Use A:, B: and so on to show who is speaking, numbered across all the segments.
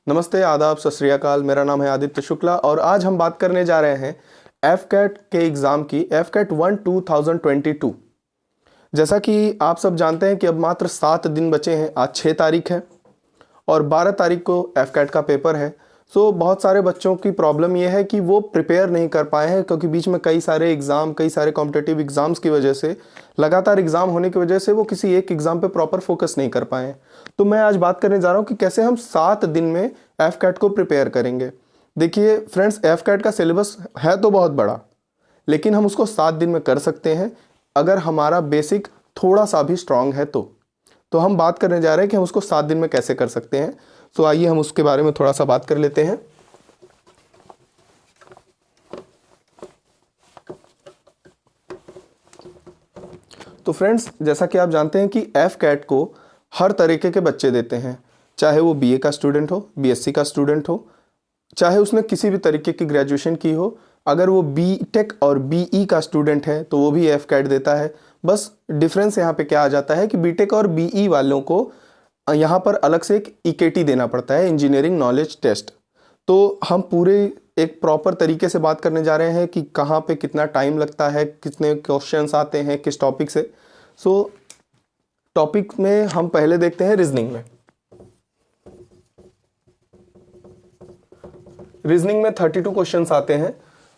A: नमस्ते, आदाब, सत श्री अकाल। मेरा नाम है आदित्य शुक्ला और आज हम बात करने जा रहे हैं एफकैट के एग्ज़ाम की, एफकैट 1 2022। जैसा कि आप सब जानते हैं कि अब मात्र 7 दिन बचे हैं। आज 6 तारीख है और 12 तारीख को एफकैट का पेपर है। सो बहुत सारे बच्चों की प्रॉब्लम यह है कि वो प्रिपेयर नहीं कर पाए हैं, क्योंकि बीच में कई सारे कॉम्पिटिटिव एग्ज़ाम्स की वजह से, लगातार एग्ज़ाम होने की वजह से वो किसी एक एग्ज़ाम पे प्रॉपर फोकस नहीं कर पाए हैं। तो मैं आज बात करने जा रहा हूँ कि कैसे हम 7 दिन में एफकैट को प्रिपेयर करेंगे। देखिए फ्रेंड्स, एफकैट का सिलेबस है तो बहुत बड़ा, लेकिन हम उसको 7 दिन में कर सकते हैं अगर हमारा बेसिक थोड़ा सा भी स्ट्रांग है तो हम बात करने जा रहे हैं कि हम उसको 7 दिन में कैसे कर सकते हैं। तो आइए हम उसके बारे में थोड़ा सा बात कर लेते हैं। तो फ्रेंड्स, जैसा कि आप जानते हैं कि एफकैट को हर तरीके के बच्चे देते हैं, चाहे वो बीए का स्टूडेंट हो, बीएससी का स्टूडेंट हो, चाहे उसने किसी भी तरीके की ग्रेजुएशन की हो। अगर वो बीटेक और बीई का स्टूडेंट है तो वो भी एफकैट देता है। बस डिफरेंस यहाँ पे क्या आ जाता है कि बीटेक और बीई वालों को यहाँ पर अलग से एक ईकेटी देना पड़ता है, इंजीनियरिंग नॉलेज टेस्ट। तो हम पूरे एक प्रॉपर तरीके से बात करने जा रहे हैं कि कहाँ पे कितना टाइम लगता है, कितने क्वेश्चंस आते हैं, किस टॉपिक से। सो टॉपिक में हम पहले देखते हैं रीजनिंग में। रीजनिंग में 32 क्वेश्चंस आते हैं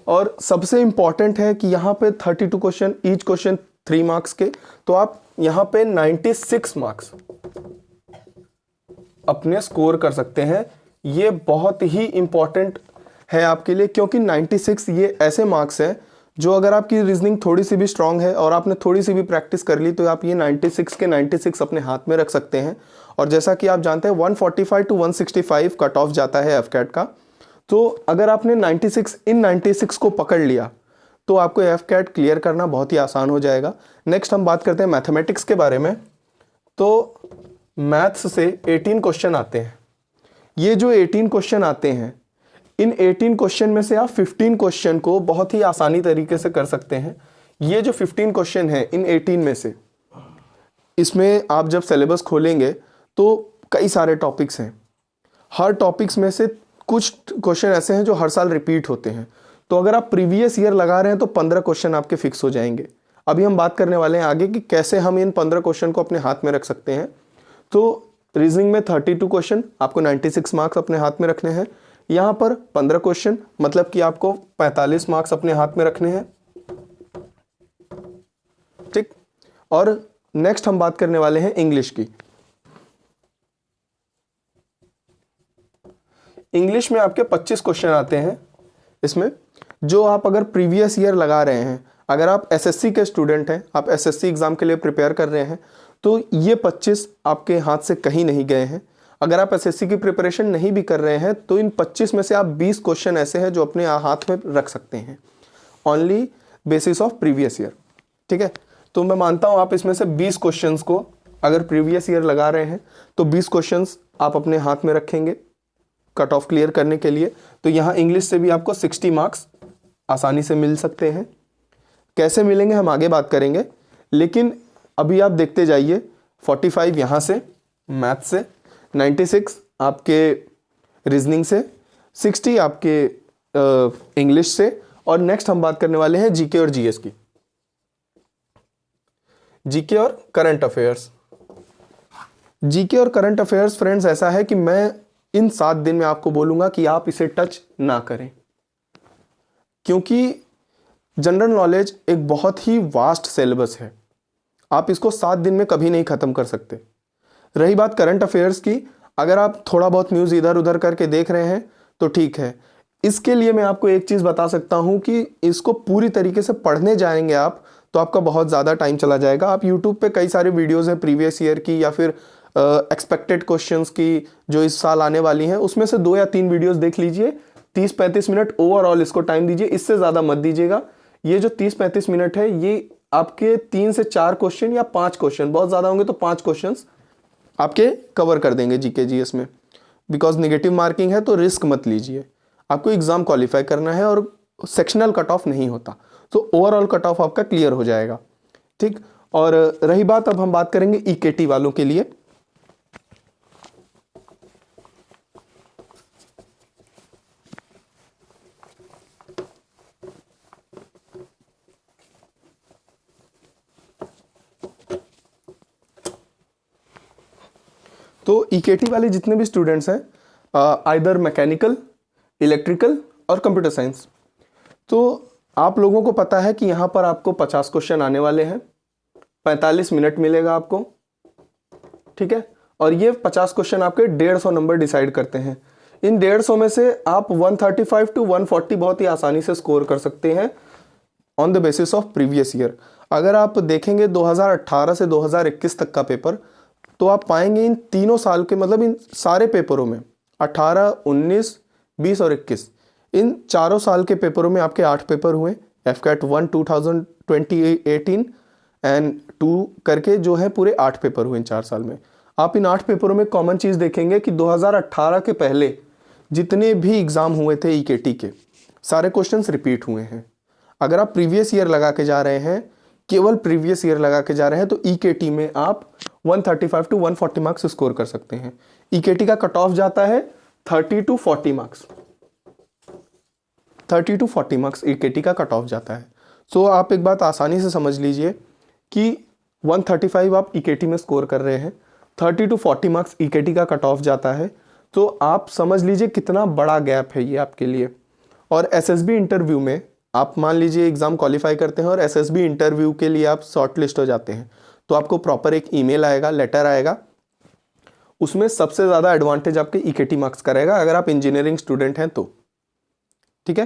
A: और सबसे इंपॉर्टेंट है कि यहाँ पे 32 क्वेश्चन, ईच क्वेश्चन 3 मार्क्स के। तो आप यहाँ पे 96 मार्क्स अपने स्कोर कर सकते हैं। ये बहुत ही इंपॉर्टेंट है आपके लिए, क्योंकि 96 ये ऐसे मार्क्स हैं जो अगर आपकी रीजनिंग थोड़ी सी भी स्ट्रांग है और आपने थोड़ी सी भी प्रैक्टिस कर ली तो आप ये 96 के 96 अपने हाथ में रख सकते हैं। और जैसा कि आप जानते हैं 145 to 165 कट ऑफ जाता है एफकैट का। तो अगर आपने 96 को पकड़ लिया तो आपको एफकैट क्लियर करना बहुत ही आसान हो जाएगा। नेक्स्ट हम बात करते हैं मैथमेटिक्स के बारे में। तो मैथ्स से 18 क्वेश्चन आते हैं। ये जो 18 क्वेश्चन आते हैं, इन 18 क्वेश्चन में से आप 15 क्वेश्चन को बहुत ही आसानी तरीके से कर सकते हैं। ये जो 15 क्वेश्चन हैं इन 18 में से, इसमें आप जब सिलेबस खोलेंगे तो कई सारे टॉपिक्स हैं। हर टॉपिक्स में से कुछ क्वेश्चन ऐसे हैं जो हर साल रिपीट होते हैं। तो अगर आप प्रीवियस ईयर लगा रहे हैं तो 15 क्वेश्चन आपके फिक्स हो जाएंगे। अभी हम बात करने वाले हैं आगे कि कैसे हम इन 15 क्वेश्चन को अपने हाथ में रख सकते हैं। तो रीजनिंग में 32 क्वेश्चन, आपको 96 मार्क्स अपने हाथ में रखने हैं। यहाँ पर 15 क्वेश्चन, मतलब कि आपको 45 मार्क्स अपने हाथ में रखने हैं। ठीक। और नेक्स्ट हम बात करने वाले हैं इंग्लिश की। इंग्लिश में आपके 25 क्वेश्चन आते हैं इसमें, जो आप अगर प्रीवियस ईयर लगा रहे हैं, अगर आप एसएससी के स्टूडेंट हैं, आप एसएससी एग्जाम के लिए प्रिपेयर कर रहे हैं, तो ये 25 आपके हाथ से कहीं नहीं गए हैं। अगर आप एसएससी की प्रिपरेशन नहीं भी कर रहे हैं तो इन 25 में से आप 20 क्वेश्चन ऐसे हैं जो अपने हाथ में रख सकते हैं, only basis of previous year. ठीक है। तो मैं मानता हूं आप इसमें से 20 क्वेश्चंस को अगर प्रीवियस ईयर लगा रहे हैं तो 20 क्वेश्चंस आप अपने हाथ में रखेंगे कट ऑफ क्लियर करने के लिए। तो यहाँ इंग्लिश से भी आपको 60 मार्क्स आसानी से मिल सकते हैं। कैसे मिलेंगे हम आगे बात करेंगे, लेकिन अभी आप देखते जाइए। 45 यहाँ से मैथ से, 96 आपके रीजनिंग से, 60 आपके इंग्लिश से। और नेक्स्ट हम बात करने वाले हैं जीके और जीएस की। जीके और करंट अफेयर्स। जीके और करंट अफेयर्स फ्रेंड्स ऐसा है कि मैं इन 7 दिन में आपको बोलूंगा कि आप इसे टच ना करें, क्योंकि जनरल नॉलेज एक बहुत ही वास्ट सिलेबस है। आप इसको 7 दिन में कभी नहीं खत्म कर सकते। रही बात करंट अफेयर्स की, अगर आप थोड़ा बहुत न्यूज़ इधर उधर करके देख रहे हैं तो ठीक है। इसके लिए मैं आपको एक चीज़ बता सकता हूं कि इसको पूरी तरीके से पढ़ने जाएंगे आप तो आपका बहुत ज़्यादा टाइम चला जाएगा। आप यूट्यूब पे कई सारे वीडियोज़ हैं प्रीवियस ईयर की या फिर एक्सपेक्टेड क्वेश्चंस की जो इस साल आने वाली हैं, उसमें से 2 या 3 वीडियोज़ देख लीजिए। 30-35 मिनट ओवरऑल इसको टाइम दीजिए, इससे ज़्यादा मत दीजिएगा। ये जो 30-35 मिनट है ये आपके 3 से 4 क्वेश्चन या 5 क्वेश्चन, बहुत ज़्यादा होंगे तो 5 क्वेश्चन आपके कवर कर देंगे जीके जीएस में। बिकॉज नेगेटिव मार्किंग है तो रिस्क मत लीजिए। आपको एग्जाम क्वालिफाई करना है और सेक्शनल कट ऑफ नहीं होता, तो ओवरऑल कट ऑफ आपका क्लियर हो जाएगा। ठीक। और रही बात, अब हम बात करेंगे ईकेटी वालों के लिए। तो ईकेटी वाले जितने भी स्टूडेंट्स हैं, आइदर मैकेनिकल, इलेक्ट्रिकल और कंप्यूटर साइंस, तो आप लोगों को पता है कि यहाँ पर आपको 50 क्वेश्चन आने वाले हैं, 45 मिनट मिलेगा आपको, ठीक है। और ये 50 क्वेश्चन आपके 150 नंबर डिसाइड करते हैं। इन 150 में से आप 135 to 140 बहुत ही आसानी से स्कोर कर सकते हैं on the basis of previous year. अगर आप देखेंगे 2018 से 2021 तक का पेपर, तो आप पाएंगे इन तीनों साल के, मतलब इन सारे पेपरों में 18, 19, 20 और 21, इन चारों साल के पेपरों में आपके 8 पेपर हुए। FCAT 1 2018 एंड 2 करके जो है पूरे 8 पेपर हुए इन 4 साल में। आप इन 8 पेपरों में कॉमन चीज़ देखेंगे कि 2018 के पहले जितने भी एग्ज़ाम हुए थे ईकेटी के, सारे क्वेश्चंस रिपीट हुए हैं। अगर आप प्रीवियस ईयर लगा के जा रहे हैं, केवल प्रीवियस ईयर लगा के जा रहे हैं, तो ईकेटी में आप 135 to 140 मार्क्स स्कोर कर सकते हैं। ईकेटी का कट ऑफ जाता है 30 to 40 मार्क्स, 30 to 40 मार्क्स ईकेटी का कट ऑफ जाता है। सो आप एक बात आसानी से समझ लीजिए कि 135 आप ईकेटी में स्कोर कर रहे हैं, 30 to 40 मार्क्स ईकेटी का कट ऑफ जाता है, तो आप समझ लीजिए कितना बड़ा गैप है ये आपके लिए। और एसएसबी इंटरव्यू में आप मान लीजिए एग्ज़ाम क्वालिफाई करते हैं और एसएसबी इंटरव्यू के लिए आप शॉर्ट लिस्ट हो जाते हैं, तो आपको प्रॉपर एक ईमेल आएगा, लेटर आएगा, उसमें सबसे ज़्यादा एडवांटेज आपके ईकेटी मार्क्स का रहेगा अगर आप इंजीनियरिंग स्टूडेंट हैं तो, ठीक है।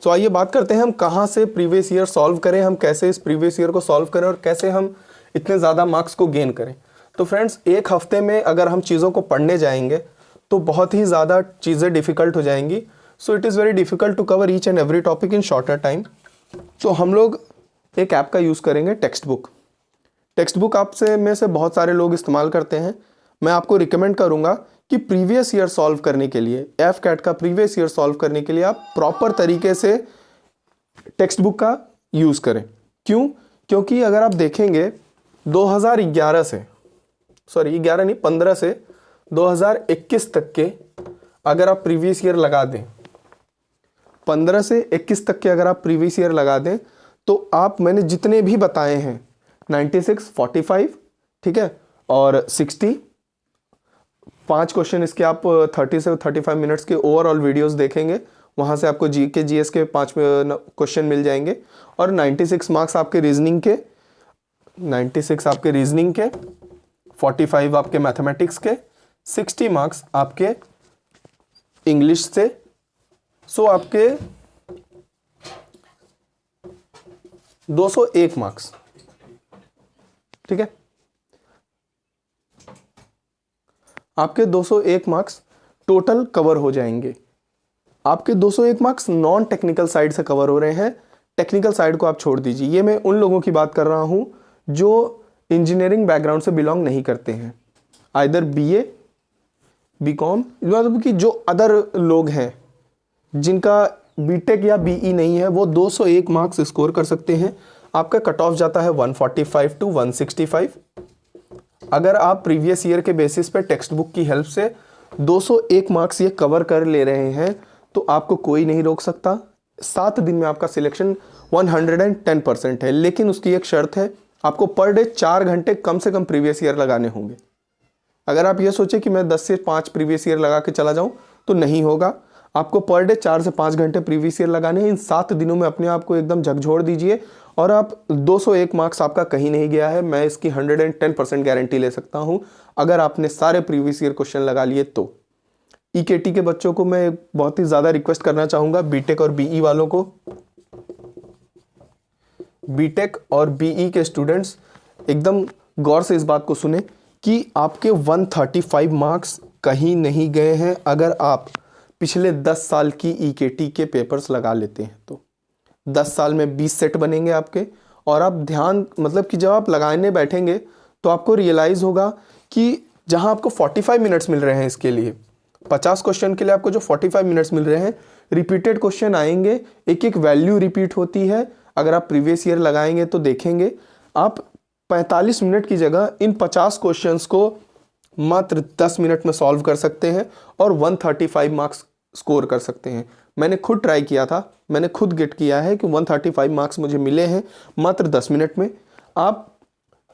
A: तो आइए बात करते हैं हम कहाँ से प्रीवियस ईयर सॉल्व करें, हम कैसे इस प्रीवियस ईयर को सॉल्व करें और कैसे हम इतने ज़्यादा मार्क्स को गेन करें। तो फ्रेंड्स, एक हफ्ते में अगर हम चीज़ों को पढ़ने जाएंगे तो बहुत ही ज़्यादा चीज़ें डिफ़िकल्ट हो जाएंगी। So it is very difficult to cover each and every topic in shorter time. तो हम लोग एक ऐप का यूज़ करेंगे, टेक्स्ट बुक। टेक्स्ट बुक आपसे में से बहुत सारे लोग इस्तेमाल करते हैं। मैं आपको रिकमेंड करूँगा कि प्रीवियस ईयर सॉल्व करने के लिए, FCAT का प्रीवियस ईयर सॉल्व करने के लिए आप प्रॉपर तरीके से टेक्स्ट बुक का यूज़ करें। क्यों? क्योंकि अगर आप देखेंगे 2011 से, सॉरी 11 नहीं, 15 से 2021 तक के अगर आप प्रीवियस ईयर लगा दें, 15 से 21 तक के अगर आप प्रीवियस ईयर लगा दें, तो आप, मैंने जितने भी बताए हैं 96, 45, ठीक है, और 60, 5 क्वेश्चन इसके आप 30 से 35 मिनट्स के ओवरऑल वीडियोस देखेंगे, वहाँ से आपको GK GS के 5 क्वेश्चन मिल जाएंगे। और 96 मार्क्स आपके रीजनिंग के, 96 आपके रीजनिंग के, 45 आपके मैथमेटिक्स के, 60 मार्क्स आपके इंग्लिश से। सो आपके 201 मार्क्स, ठीक है, आपके 201 मार्क्स टोटल कवर हो जाएंगे। आपके 201 मार्क्स नॉन टेक्निकल साइड से कवर हो रहे हैं, टेक्निकल साइड को आप छोड़ दीजिए। ये मैं उन लोगों की बात कर रहा हूं जो इंजीनियरिंग बैकग्राउंड से बिलोंग नहीं करते हैं, आइदर BA, BCom, मतलब कि जो अदर लोग हैं जिनका BTech या BE नहीं है, वो 201 मार्क्स स्कोर कर सकते हैं। आपका कट ऑफ जाता है 145 to 165। अगर आप प्रीवियस ईयर के बेसिस पे टेक्स्ट बुक की हेल्प से 201 मार्क्स ये कवर कर ले रहे हैं, तो आपको कोई नहीं रोक सकता। 7 दिन में आपका सिलेक्शन 110% है, लेकिन उसकी एक शर्त है, आपको पर डे 4 घंटे कम से कम प्रीवियस ईयर लगाने होंगे। अगर आप ये सोचे कि मैं 10 से 5 प्रीवियस ईयर लगा के चला जाऊं, तो नहीं होगा। आपको पर डे 4 से 5 घंटे प्रीवियस ईयर लगाने हैं। इन 7 दिनों में अपने आप को एकदम झकझोर दीजिए और आप 201 मार्क्स आपका कहीं नहीं गया है। मैं इसकी 110% गारंटी ले सकता हूं अगर आपने सारे प्रीवियस ईयर क्वेश्चन लगा लिए तो। ईकेटी के बच्चों को मैं बहुत ही ज़्यादा रिक्वेस्ट करना चाहूँगा, BTech और BE वालों को, BTech और BE के स्टूडेंट्स एकदम गौर से इस बात को सुने कि आपके 135 मार्क्स कहीं नहीं गए हैं अगर आप पिछले 10 साल की ईकेटी के पेपर्स लगा लेते हैं तो। 10 साल में 20 सेट बनेंगे आपके। और आप ध्यान, मतलब कि जब आप लगाने बैठेंगे तो आपको रियलाइज़ होगा कि जहां आपको 45 मिनट्स मिल रहे हैं, इसके लिए 50 क्वेश्चन के लिए आपको जो 45 मिनट्स मिल रहे हैं, रिपीटेड क्वेश्चन आएंगे, एक एक वैल्यू रिपीट होती है। अगर आप प्रीवियस ईयर लगाएंगे तो देखेंगे आप 45 मिनट की जगह इन 50 क्वेश्चंस को मात्र 10 मिनट में सॉल्व कर सकते हैं और 135 मार्क्स स्कोर कर सकते हैं। मैंने खुद ट्राई किया था, मैंने खुद गेट किया है कि 135 मार्क्स मुझे मिले हैं मात्र 10 मिनट में। आप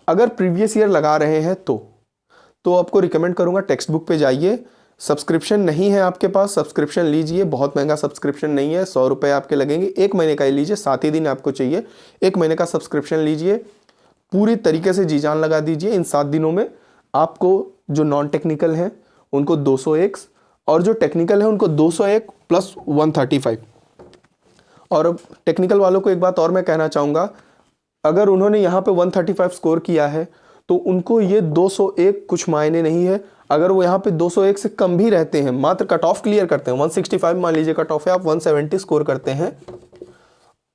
A: अगर प्रीवियस ईयर लगा रहे हैं तो तो आपको रिकमेंड करूँगा टेक्स्ट बुक पे जाइए। सब्सक्रिप्शन नहीं है आपके पास, सब्सक्रिप्शन लीजिए, बहुत महंगा सब्सक्रिप्शन नहीं है, 100 रुपये आपके लगेंगे, 1 महीने का ही लीजिए, 7 ही दिन आपको चाहिए, 1 महीने का सब्सक्रिप्शन लीजिए, पूरी तरीके से जी जान लगा दीजिए। इन 7 दिनों में आपको जो नॉन टेक्निकल हैं उनको 201 और जो टेक्निकल है उनको 201 प्लस 135। और अब टेक्निकल वालों को एक बात और मैं कहना चाहूँगा, अगर उन्होंने यहाँ पे 135 स्कोर किया है तो उनको ये 201 कुछ मायने नहीं है। अगर वो यहाँ पे 201 से कम भी रहते हैं, मात्र कट ऑफ क्लियर करते हैं, 165 मान लीजिए कट ऑफ है, आप 170 स्कोर करते हैं,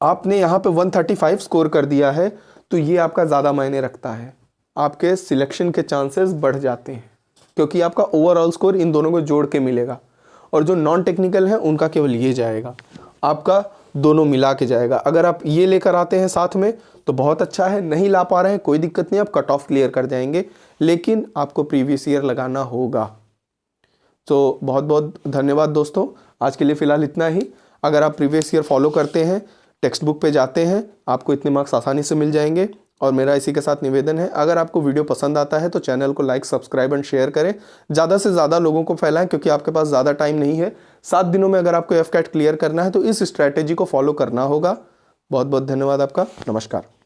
A: आपने यहाँ पे 135 स्कोर कर दिया है, तो ये आपका ज़्यादा मायने रखता है, आपके सिलेक्शन के चांसेस बढ़ जाते हैं, क्योंकि आपका ओवरऑल स्कोर इन दोनों को जोड़ के मिलेगा। और जो नॉन टेक्निकल है उनका केवल ये जाएगा, आपका दोनों मिला के जाएगा। अगर आप ये लेकर आते हैं साथ में तो बहुत अच्छा है, नहीं ला पा रहे हैं कोई दिक्कत नहीं, आप कट ऑफ क्लियर कर जाएंगे, लेकिन आपको प्रीवियस ईयर लगाना होगा। तो बहुत बहुत धन्यवाद दोस्तों, आज के लिए फ़िलहाल इतना ही। अगर आप प्रीवियस ईयर फॉलो करते हैं, टेक्स्ट बुक पे जाते हैं, आपको इतने मार्क्स आसानी से मिल जाएंगे। और मेरा इसी के साथ निवेदन है, अगर आपको वीडियो पसंद आता है तो चैनल को लाइक, सब्सक्राइब एंड शेयर करें, ज़्यादा से ज़्यादा लोगों को फैलाएं, क्योंकि आपके पास ज़्यादा टाइम नहीं है। 7 दिनों में अगर आपको एफकैट क्लियर करना है तो इस स्ट्रैटेजी को फॉलो करना होगा। बहुत बहुत धन्यवाद आपका, नमस्कार।